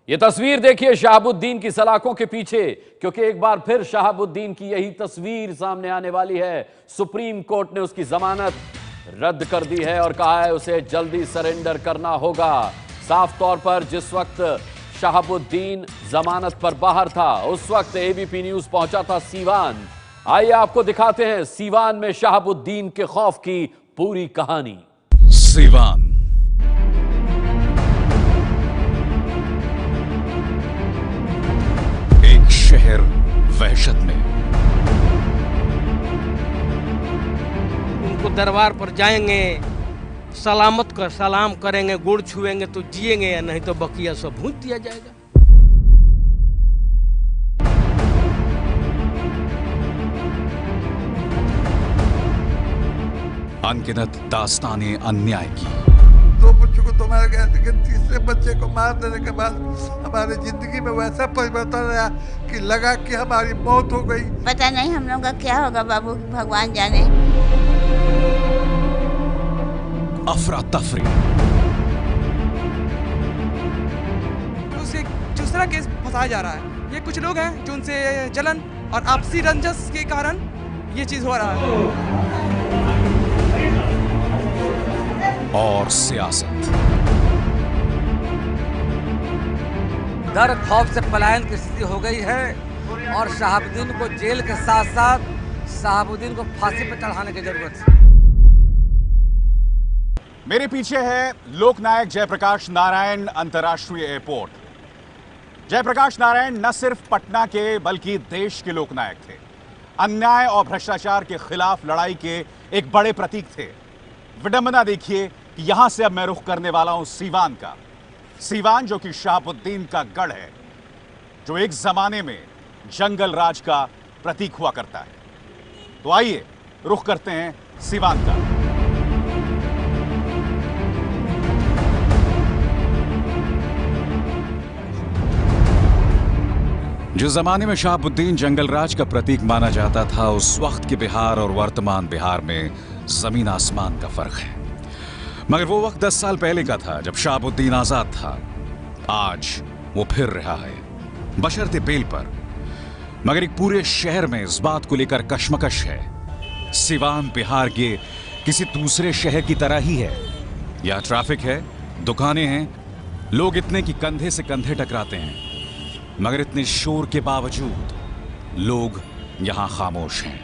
ये तस्वीर देखिए शहाबुद्दीन की सलाखों के पीछे, क्योंकि एक बार फिर शहाबुद्दीन की यही तस्वीर सामने आने वाली है। सुप्रीम कोर्ट ने उसकी जमानत रद्द कर दी है और कहा है उसे जल्दी सरेंडर करना होगा। साफ तौर पर जिस वक्त शहाबुद्दीन जमानत पर बाहर था, उस वक्त एबीपी न्यूज पहुंचा था सीवान। आइए आपको दिखाते हैं सीवान में शहाबुद्दीन के खौफ की पूरी कहानी। सीवान एक शहर वहशत में। उनको दरबार पर जाएंगे, सलामत कर सलाम करेंगे, गुड़ छुएंगे तो जिएंगे, या नहीं तो बकिया सब भूंज दिया जाएगा। अनगिनत दास्तानें अन्याय की। दो बच्चों को तो मारा गया, लेकिन तीसरे बच्चे को मार देने के बाद हमारी जिंदगी में वैसा परिवर्तन आया कि लगा कि हमारी मौत हो गई। पता नहीं हम लोग का क्या होगा बाबू, भगवान जाने। अफरा तफरी, उसे दूसरा केस फंसाया जा रहा है। ये कुछ लोग हैं जो उनसे जलन और आपसी रंजस के कारण ये चीज हो रहा है। और सियासत। डर खौफ से पलायन की स्थिति हो गई है और शहाबुद्दीन को जेल के साथ साथ शहाबुद्दीन को फांसी पर चढ़ाने की जरूरत है। मेरे पीछे है लोकनायक जयप्रकाश नारायण अंतर्राष्ट्रीय एयरपोर्ट। जयप्रकाश नारायण न सिर्फ पटना के बल्कि देश के लोकनायक थे। अन्याय और भ्रष्टाचार के खिलाफ लड़ाई के एक बड़े प्रतीक थे। विडंबना देखिए कि यहां से अब मैं रुख करने वाला हूं सीवान का। सीवान जो कि शहाबुद्दीन का गढ़ है, जो एक जमाने में जंगल राज का प्रतीक हुआ करता है। तो आइए रुख करते हैं सीवान का। जिस जमाने में शहाबुद्दीन जंगल राज का प्रतीक माना जाता था, उस वक्त के बिहार और वर्तमान बिहार में जमीन आसमान का फर्क है। मगर वो वक्त 10 साल पहले का था जब शहाबुद्दीन आजाद था। आज वो फिर रहा है, बशर्ते बेल पर। मगर एक पूरे शहर में इस बात को लेकर कशमकश है। सीवान बिहार के किसी दूसरे शहर की तरह ही है। यहाँ ट्रैफिक है, दुकानें हैं, लोग इतने कि कंधे से कंधे टकराते हैं। मगर इतने शोर के बावजूद लोग यहां खामोश हैं।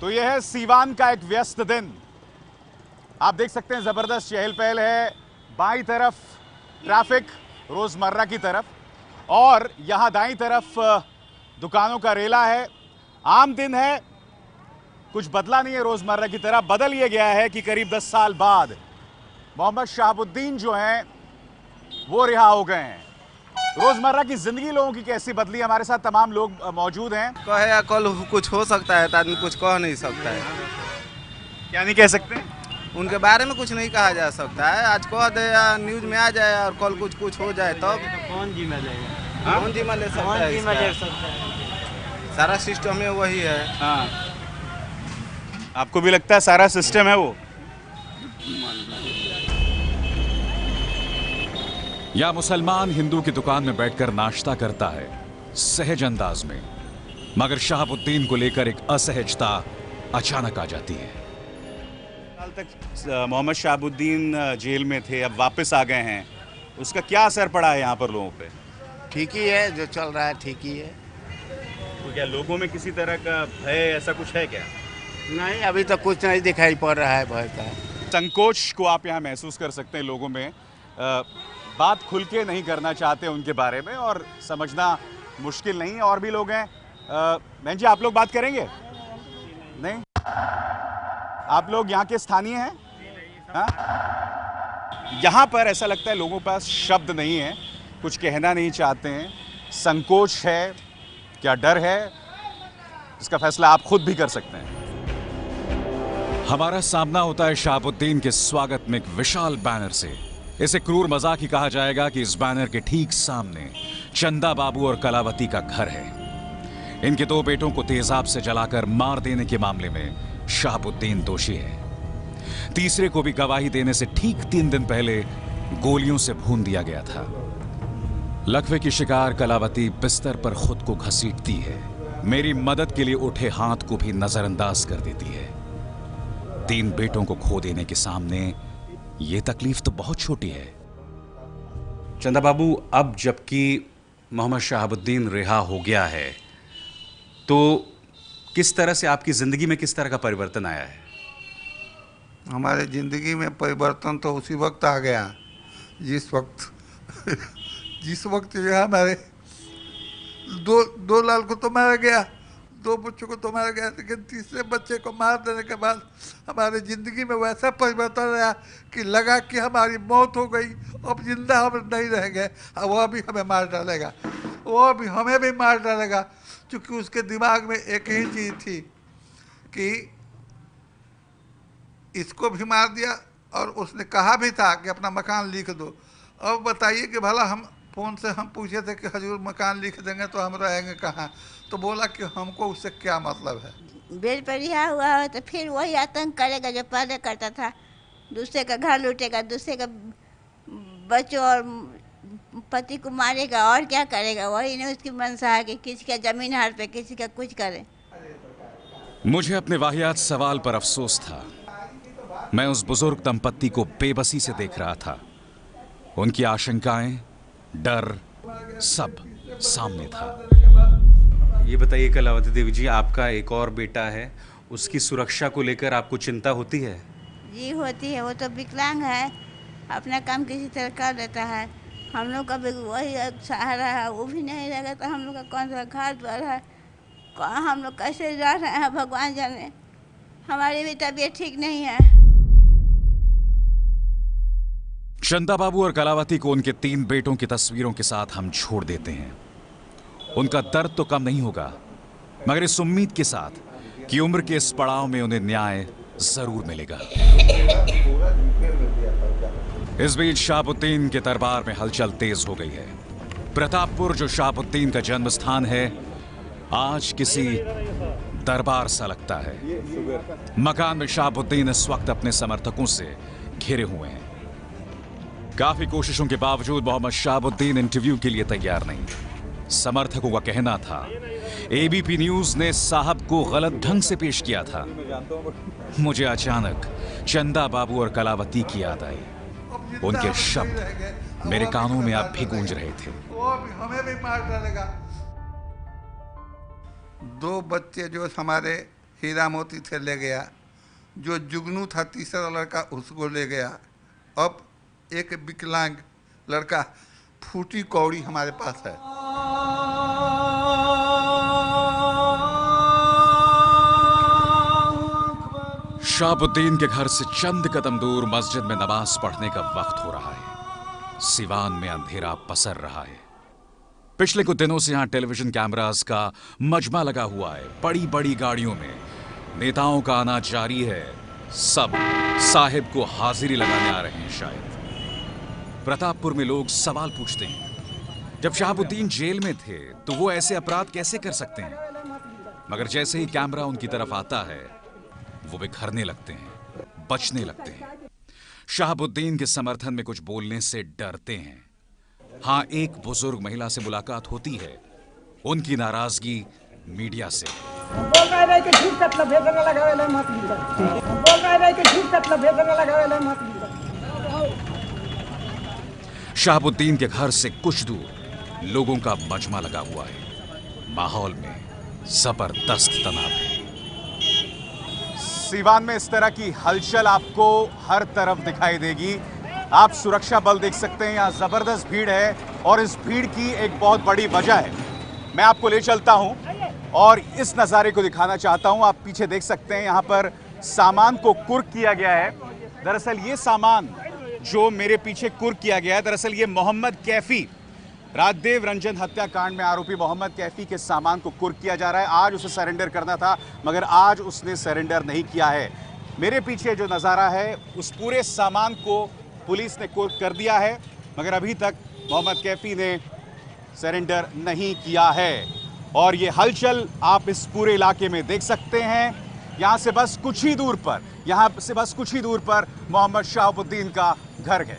तो यह है सीवान का एक व्यस्त दिन। आप देख सकते हैं जबरदस्त चहल पहल है। बाईं तरफ ट्रैफिक रोजमर्रा की तरफ, और यहां दाईं तरफ दुकानों का रेला है। आम दिन है, कुछ बदला नहीं है रोजमर्रा की तरह। बदल यह गया है कि करीब 10 साल बाद मोहम्मद शहाबुद्दीन जो हैं वो रिहा हो गए हैं। रोजमर्रा की जिंदगी लोगों की कैसी बदली, हमारे साथ तमाम लोग मौजूद हैं। कहे या कल कुछ हो सकता है, तो आदमी कुछ कह नहीं सकता है। क्या नहीं कह सकते? उनके बारे में कुछ नहीं कहा जा सकता है। आज कह दे या न्यूज में आ जाए और कल कुछ हो जाए तब कौन जिम्मा लेगा? कौन जिम्मा ले सकता है? जिम्मा ले सकता है? सारा सिस्टम में वही है। हाँ, आपको भी लगता है सारा सिस्टम है वो? या मुसलमान हिंदू की दुकान में बैठकर नाश्ता करता है सहज अंदाज में, मगर शहाबुद्दीन को लेकर एक असहजता अचानक आ जाती है। साल तक मोहम्मद शहाबुद्दीन जेल में थे, अब वापस आ गए हैं। उसका क्या असर पड़ा है यहाँ पर लोगों पे? ठीक ही है, जो चल रहा है ठीक ही है। तो क्या लोगों में किसी तरह का भय ऐसा कुछ है क्या? नहीं, अभी तक कुछ नहीं दिखाई पड़ रहा है भय का। संकोच को आप यहाँ महसूस कर सकते हैं लोगों में। बात खुल के नहीं करना चाहते उनके बारे में, और समझना मुश्किल नहीं। और भी लोग हैं। बहन जी, आप लोग बात करेंगे? नहीं? आप लोग यहाँ के स्थानीय हैं? हाँ? यहाँ पर ऐसा लगता है लोगों के पास शब्द नहीं है, कुछ कहना नहीं चाहते हैं, संकोच है, क्या डर है, इसका फैसला आप खुद भी कर सकते हैं। हमारा सामना होता है शहाबुद्दीन के स्वागत में एक विशाल बैनर से। इसे क्रूर मजाक ही कहा जाएगा कि इस बैनर के ठीक सामने चंदा बाबू और कलावती का घर है। इनके 2 बेटों को तेजाब से जलाकर मार देने के मामले में शहाबुद्दीन दोषी है। तीसरे को भी गवाही देने से ठीक 3 दिन पहले गोलियों से भून दिया गया था। लकवे की शिकार कलावती बिस्तर पर खुद को घसीटती है, मेरी मदद के लिए उठे हाथ को भी नजरअंदाज कर देती है। 3 बेटों को खो देने के सामने यह तकलीफ तो बहुत छोटी है। चंदा बाबू, अब जबकि मोहम्मद शहाबुद्दीन रिहा हो गया है, तो किस तरह से आपकी जिंदगी में किस तरह का परिवर्तन आया है? हमारे ज़िंदगी में परिवर्तन तो उसी वक्त आ गया जिस वक्त जो है हमारे दो लाल को तो मारा गया, 2 बच्चों को तो मारा गया, लेकिन तीसरे बच्चे को मार देने के बाद हमारी ज़िंदगी में वैसा परिवर्तन आया कि लगा कि हमारी मौत हो गई, अब जिंदा हम नहीं रहेंगे, अब वह भी हमें मार डालेगा, वह भी हमें भी मार डालेगा। क्योंकि उसके दिमाग में एक ही चीज़ थी कि इसको भी मार दिया, और उसने कहा भी था कि अपना मकान लिख दो। अब बताइए कि भला हम फ़ोन से हम पूछे थे कि हजूर मकान लिख देंगे तो हम रहेंगे कहाँ, तो बोला कि हमको उससे क्या मतलब है। बेल पर रिहा हुआ हो तो फिर वही आतंक करेगा जो पहले करता था, दूसरे का घर लूटेगा, दूसरे का बच्चों और पति को मारेगा, और क्या करेगा। वही नहीं उसकी मंशा है कि किसी का जमीन हार पे, किसी का कुछ करे। मुझे अपने वाहियात सवाल पर अफसोस था। मैं उस बुजुर्ग दंपत्ति को बेबसी से देख रहा था। उनकी आशंकाएं, डर, सब सामने था। ये बताइए कलावती देवी जी, आपका एक और बेटा है, उसकी सुरक्षा को लेकर आपको चिंता होती है? जी होती है, वो तो विकलांग है, अपना काम किसी तरह कर लेता है। हम लोग का भी वही सहारा है, वो भी नहीं रहेगा तो हम लोग का कौन सा घर द्वार है, कहाँ हम लोग कैसे रह रहे हैं भगवान जाने। हमारी भी तबीयत ठीक नहीं है। चंदा बाबू और कलावती को उनके 3 बेटों की तस्वीरों के साथ हम छोड़ देते हैं। उनका दर्द तो कम नहीं होगा, मगर इस उम्मीद के साथ कि उम्र के इस पड़ाव में उन्हें न्याय जरूर मिलेगा। इस बीच शहाबुद्दीन के दरबार में हलचल तेज हो गई है। प्रतापपुर, जो शहाबुद्दीन का जन्म स्थान है, आज किसी दरबार सा लगता है। मकान में शहाबुद्दीन इस वक्त अपने समर्थकों से घिरे हुए हैं। काफी कोशिशों के बावजूद मोहम्मद शहाबुद्दीन इंटरव्यू के लिए तैयार नहीं। समर्थकों का कहना था एबीपी न्यूज ने साहब को गलत ढंग से पेश किया था। मुझे अचानक चंदा बाबू और कलावती की याद आई। उनके शब्द मेरे कानों में अब भी गूंज रहे थे। वो भी हमें भी मार डालेगा। 2 बच्चे जो हमारे हीरा मोती थे ले गया, जो जुगनू था तीसरा लड़का उसको ले गया। अब एक विकलांग लड़का फूटी कौड़ी हमारे पास है। शहाबुद्दीन के घर से चंद कदम दूर मस्जिद में नमाज पढ़ने का वक्त हो रहा है। सिवान में अंधेरा पसर रहा है। पिछले कुछ दिनों से यहां टेलीविजन कैमरास का मजमा लगा हुआ है। बड़ी बड़ी गाड़ियों में नेताओं का आना जारी है। सब साहिब को हाजिरी लगाने आ रहे हैं। शायद प्रतापपुर में लोग सवाल पूछते हैं, जब शहाबुद्दीन जेल में थे तो वो ऐसे अपराध कैसे कर सकते हैं? मगर जैसे ही कैमरा उनकी तरफ आता है, वो बिखरने लगते हैं, बचने लगते हैं। शहाबुद्दीन के समर्थन में कुछ बोलने से डरते हैं। हां, एक बुजुर्ग महिला से मुलाकात होती है। उनकी नाराजगी मीडिया से। शहाबुद्दीन के घर से कुछ दूर लोगों का मजमा लगा हुआ है। माहौल में जबरदस्त तनाव है। सीवान में इस तरह की हलचल आपको हर तरफ दिखाई देगी। आप सुरक्षा बल देख सकते हैं, यहाँ जबरदस्त भीड़ है और इस भीड़ की एक बहुत बड़ी वजह है। मैं आपको ले चलता हूं और इस नज़ारे को दिखाना चाहता हूं। आप पीछे देख सकते हैं, यहाँ पर सामान को कुर्क किया गया है। दरअसल ये सामान जो मेरे पीछे कुर्क किया गया है, दरअसल ये मोहम्मद कैफी, राजदेव रंजन हत्याकांड में आरोपी मोहम्मद कैफी के सामान को कुर्क किया जा रहा है। आज उसे सरेंडर करना था, मगर आज उसने सरेंडर नहीं किया है। मेरे पीछे जो नज़ारा है, उस पूरे सामान को पुलिस ने कुर्क कर दिया है, मगर अभी तक मोहम्मद कैफी ने सरेंडर नहीं किया है। और ये हलचल आप इस पूरे इलाके में देख सकते हैं। यहाँ से बस कुछ ही दूर पर मोहम्मद शहाबुद्दीन का घर है।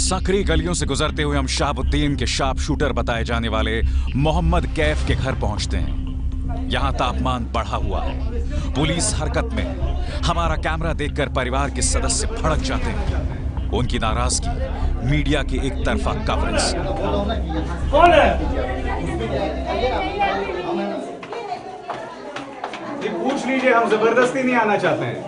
सकरी गलियों से गुजरते हुए हम शहाबुद्दीन के शार्प शूटर बताए जाने वाले मोहम्मद कैफ के घर पहुंचते हैं। यहां तापमान बढ़ा हुआ है, पुलिस हरकत में है। हमारा कैमरा देखकर परिवार के सदस्य भड़क जाते हैं। उनकी नाराजगी मीडिया की एक तरफा कवरेज से। पूछ लीजिए, हम जबरदस्ती नहीं आना चाहते हैं।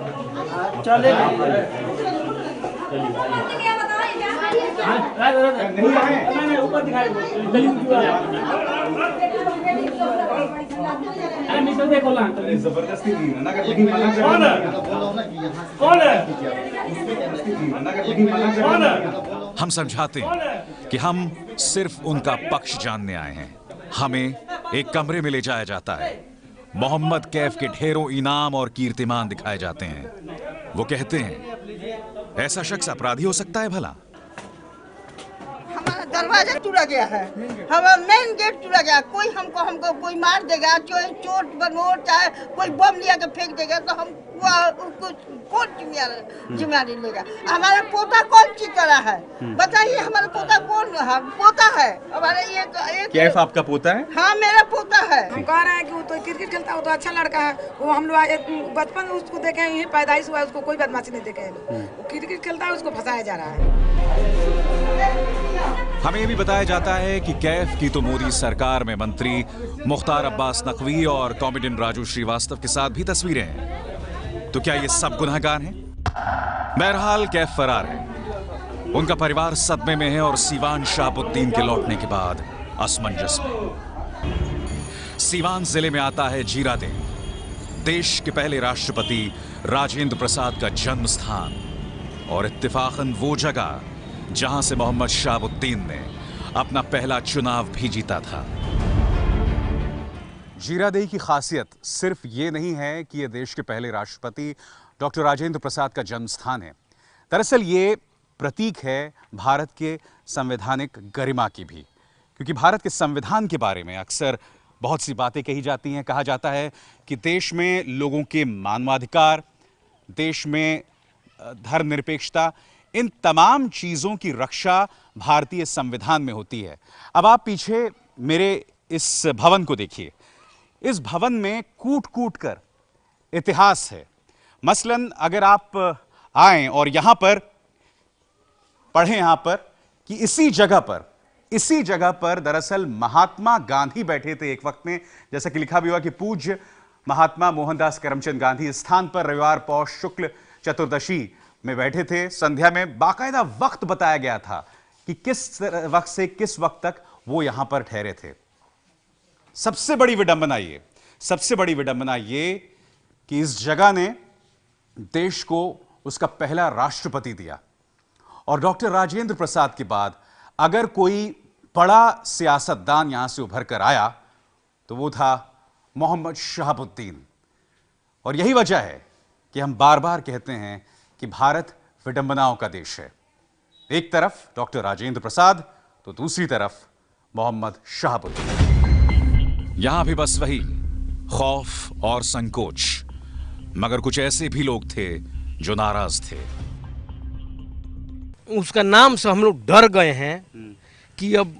नहीं ऊपर दिखाई जबरदस्ती नहीं है ना, अगर लेकिन मना कर हम समझाते हैं कि हम सिर्फ उनका पक्ष जानने आए हैं। हमें एक कमरे में ले जाया जाता है। मोहम्मद कैफ के ढेरों इनाम और कीर्तिमान दिखाए जाते हैं। वो कहते हैं, ऐसा शख्स अपराधी हो सकता है भला? हमारा दरवाजा टूटा गया है, हमारा मेन गेट टूटा गया। कोई हमको कोई मार देगा, चाहे चोट बनोट, चाहे कोई बम लिया के फेंक देगा, तो हम कौन जिम्मेदारी लेगा? हमारा पोता कौन चीज करा है बताइए? हमारा पोता कौन है? पोता है हमारा एक कैफ आपका पोता है? हाँ, मेरा पोता है। हम कह रहे हैं कि वो तो क्रिकेट खेलता है, वो तो अच्छा लड़का है। वो हम लोग बचपन में उसको देखे हैं, यही पैदाइश हुआ है, उसको कोई बदमाशी नहीं देखे हैं। वो क्रिकेट खेलता है, उसको फंसाया जा रहा है। हमें ये भी बताया जाता है कि कैफ की तो मोदी सरकार में मंत्री मुख्तार अब्बास नकवी और कॉमेडियन राजू श्रीवास्तव के साथ भी तस्वीरें हैं। तो क्या ये सब गुनहगार हैं? बहरहाल कैफ फरार है। उनका परिवार सदमे में है और सीवान शहाबुद्दीन के लौटने के बाद असमंजस में। सीवान जिले में आता है जीरादेई, देश के पहले राष्ट्रपति राजेंद्र प्रसाद का जन्म स्थान और इत्तेफाकन वो जगह जहां से मोहम्मद शहाबुद्दीन ने अपना पहला चुनाव भी जीता था। जीरादेई की खासियत सिर्फ ये नहीं है कि यह देश के पहले राष्ट्रपति डॉक्टर राजेंद्र प्रसाद का जन्म स्थान है। दरअसल ये प्रतीक है भारत के संवैधानिक गरिमा की भी, क्योंकि भारत के संविधान के बारे में अक्सर बहुत सी बातें कही जाती हैं। कहा जाता है कि देश में लोगों के मानवाधिकार, देश में धर्मनिरपेक्षता, इन तमाम चीज़ों की रक्षा भारतीय संविधान में होती है। अब आप पीछे मेरे इस भवन को देखिए। इस भवन में कूट कूट कर इतिहास है। मसलन अगर आप आएं और यहां पर पढ़ें, यहां पर कि इसी जगह पर दरअसल महात्मा गांधी बैठे थे एक वक्त में। जैसा कि लिखा भी हुआ कि पूज्य महात्मा मोहनदास करमचंद गांधी इस स्थान पर रविवार पौष शुक्ल चतुर्दशी में बैठे थे। संध्या में बाकायदा वक्त बताया गया था कि किस वक्त से किस वक्त तक वो यहां पर ठहरे थे। सबसे बड़ी विडंबना ये कि इस जगह ने देश को उसका पहला राष्ट्रपति दिया। और डॉक्टर राजेंद्र प्रसाद के बाद अगर कोई बड़ा सियासतदान यहां से उभर कर आया तो वो था मोहम्मद शहाबुद्दीन। और यही वजह है कि हम बार बार कहते हैं कि भारत विडंबनाओं का देश है। एक तरफ डॉक्टर राजेंद्र प्रसाद तो दूसरी तरफ मोहम्मद शहाबुद्दीन। यहां भी बस वही खौफ और संकोच, मगर कुछ ऐसे भी लोग थे जो नाराज थे। उसका नाम से हम लोग डर गए हैं कि अब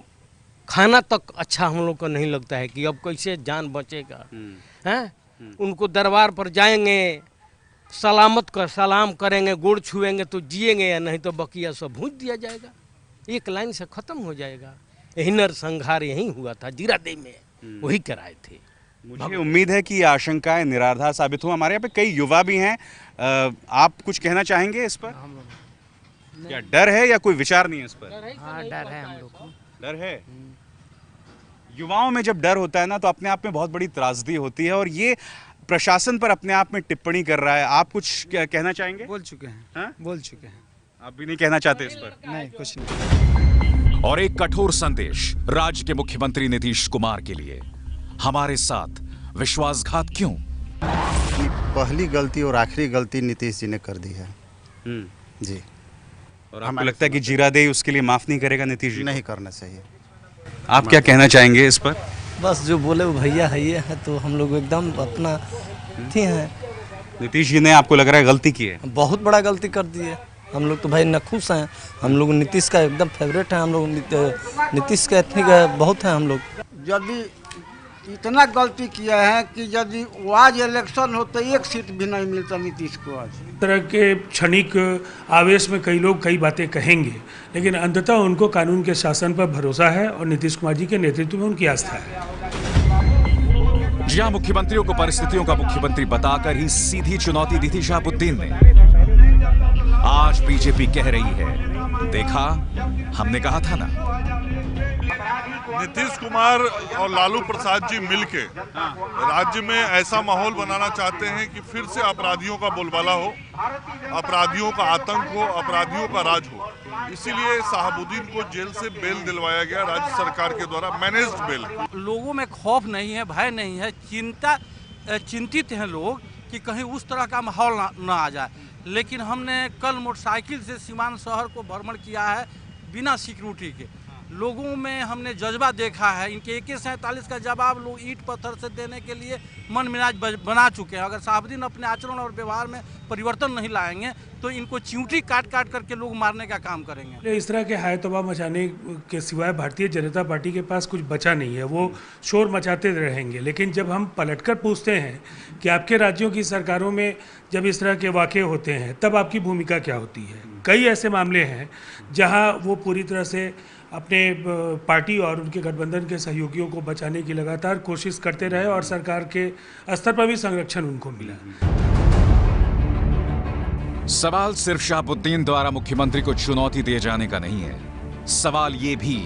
खाना तक अच्छा हम लोग को नहीं लगता है कि अब कैसे जान बचेगा। हैं? उनको दरबार पर जाएंगे, सलाम करेंगे, गोड़ छुएंगे तो जिएंगे, या नहीं तो बकिया सब भूंज दिया जाएगा। एक लाइन से खत्म हो जाएगा। यही नरसंहार यही हुआ था जीरादेई में, वही कराए थे। मुझे उम्मीद है कि ये आशंकाएं निराधार साबित हुआ। हमारे यहाँ पे कई युवा भी हैं, आप कुछ कहना चाहेंगे इस पर? क्या डर है या कोई विचार नहीं है इस पर? हाँ, डर है हम लोग को। डर है। युवाओं में जब डर होता है ना तो अपने आप में बहुत बड़ी त्रासदी होती है। और ये प्रशासन पर अपने आप में टिप्पणी कर रहा है। आप कुछ कहना चाहेंगे? बोल चुके हैं। हाँ? बोल चुके हैं। आप भी नहीं कहना चाहते इस पर? नहीं, कुछ नहीं। और एक कठोर संदेश राज्य के मुख्यमंत्री नीतीश कुमार के लिए, हमारे साथ विश्वासघात क्यों? पहली गलती और आखिरी गलती नीतीश जी ने कर दी है। जी। और आपको लगता है कि जीरादेई उसके लिए माफ नहीं करेगा नीतीश जी? नहीं करना चाहिए। आप क्या कहना चाहेंगे इस पर? बस जो बोले वो भैया है, ये है तो हम लोग एकदम अपना थी हैं। नीतीश जी ने आपको लग रहा है गलती की है? बहुत बड़ा गलती कर दी है। हम लोग तो भाई नखुश हैं। हम लोग नीतीश का एकदम फेवरेट है। हम लोग नीतीश के एथनिक बहुत हैं हम लोग। यदि इतना गलती किया है कि यदि वो आज इलेक्शन हो तो एक सीट भी नहीं मिलता नीतीश को। आज तरह के क्षणिक आवेश में कई लोग कई बातें कहेंगे, लेकिन अंततः उनको कानून के शासन पर भरोसा है और नीतीश कुमार जी के नेतृत्व में उनकी आस्था है। जी हाँ, मुख्यमंत्रियों को परिस्थितियों का मुख्यमंत्री बताकर ही सीधी चुनौती दी थी शहाबुद्दीन ने। आज बीजेपी कह रही है, देखा हमने कहा था ना। नीतीश कुमार और लालू प्रसाद जी मिलके राज्य में ऐसा माहौल बनाना चाहते हैं कि फिर से अपराधियों का बोलबाला हो, अपराधियों का आतंक हो, अपराधियों का राज हो। इसीलिए शहाबुद्दीन को जेल से बेल दिलवाया गया राज्य सरकार के द्वारा, मैनेज्ड बेल। लोगों में खौफ नहीं है, भय नहीं है, चिंतित हैं लोग कि कहीं उस तरह का माहौल ना आ जाए। लेकिन हमने कल मोटरसाइकिल से सीमांत शहर को भ्रमण किया है बिना सिक्योरिटी के। लोगों में हमने जज्बा देखा है। इनके AK-47 का जवाब लोग ईंट पत्थर से देने के लिए मन मिजाज बना चुके हैं। अगर शहाबुद्दीन अपने आचरण और व्यवहार में परिवर्तन नहीं लाएंगे तो इनको चिंटी काट काट करके लोग मारने का काम करेंगे। इस तरह के हाय तबाह मचाने के सिवाय भारतीय जनता पार्टी के पास कुछ बचा नहीं है। वो शोर मचाते रहेंगे, लेकिन जब हम पलटकर पूछते हैं कि आपके राज्यों की सरकारों में जब इस तरह के वाक़े होते हैं तब आपकी भूमिका क्या होती है, कई ऐसे मामले हैं जहाँ वो पूरी तरह से अपने पार्टी और उनके गठबंधन के सहयोगियों को बचाने की लगातार कोशिश करते रहे और सरकार के स्तर पर भी संरक्षण उनको मिला। सवाल सिर्फ शहाबुद्दीन द्वारा मुख्यमंत्री को चुनौती दिए जाने का नहीं है। सवाल ये भी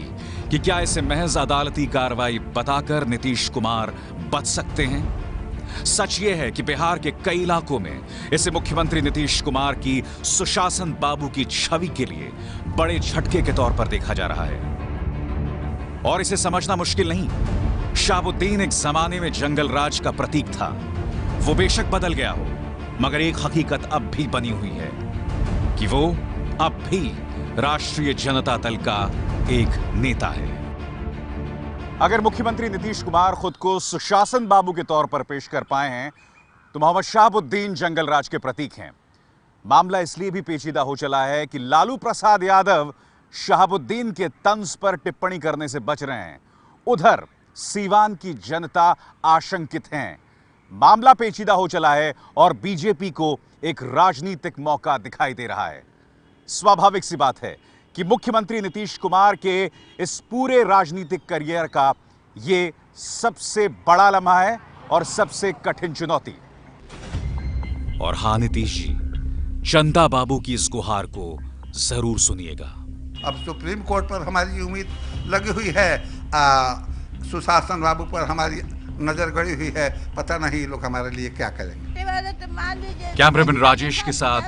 कि क्या इसे महज अदालती कार्रवाई बताकर नीतीश कुमार बच सकते हैं। सच ये है कि बिहार के कई इलाकों में इसे मुख्यमंत्री नीतीश कुमार की सुशासन बाबू की छवि के लिए बड़े झटके के तौर पर देखा जा रहा है और इसे समझना मुश्किल नहीं। शहाबुद्दीन एक जमाने में जंगल राज का प्रतीक था। वो बेशक बदल गया हो, मगर एक हकीकत अब भी बनी हुई है कि वो अब भी राष्ट्रीय जनता दल का एक नेता है। अगर मुख्यमंत्री नीतीश कुमार खुद को सुशासन बाबू के तौर पर पेश कर पाए हैं तो मोहम्मद शहाबुद्दीन जंगल राज के प्रतीक हैं। मामला इसलिए भी पेचीदा हो चला है कि लालू प्रसाद यादव शहाबुद्दीन के तंज पर टिप्पणी करने से बच रहे हैं। उधर सीवान की जनता आशंकित हैं। मामला पेचीदा हो चला है और बीजेपी को एक राजनीतिक मौका दिखाई दे रहा है। स्वाभाविक सी बात है कि मुख्यमंत्री नीतीश कुमार के इस पूरे राजनीतिक करियर का ये सबसे बड़ा लम्हा है और सबसे कठिन चुनौती। और हाँ नीतीश जी, चंदा बाबू की इस गुहार को जरूर सुनिएगा। अब सुप्रीम कोर्ट पर हमारी उम्मीद लगी हुई है, सुशासन बाबू पर हमारी नजर गड़ी हुई है। पता नहीं लोग हमारे लिए क्या करेंगे। कैमरामैन राजेश के साथ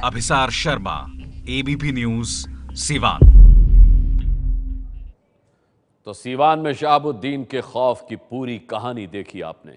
अभिसार शर्मा, ABP न्यूज, सीवान। तो सीवान में शहाबुद्दीन के खौफ की पूरी कहानी देखी आपने।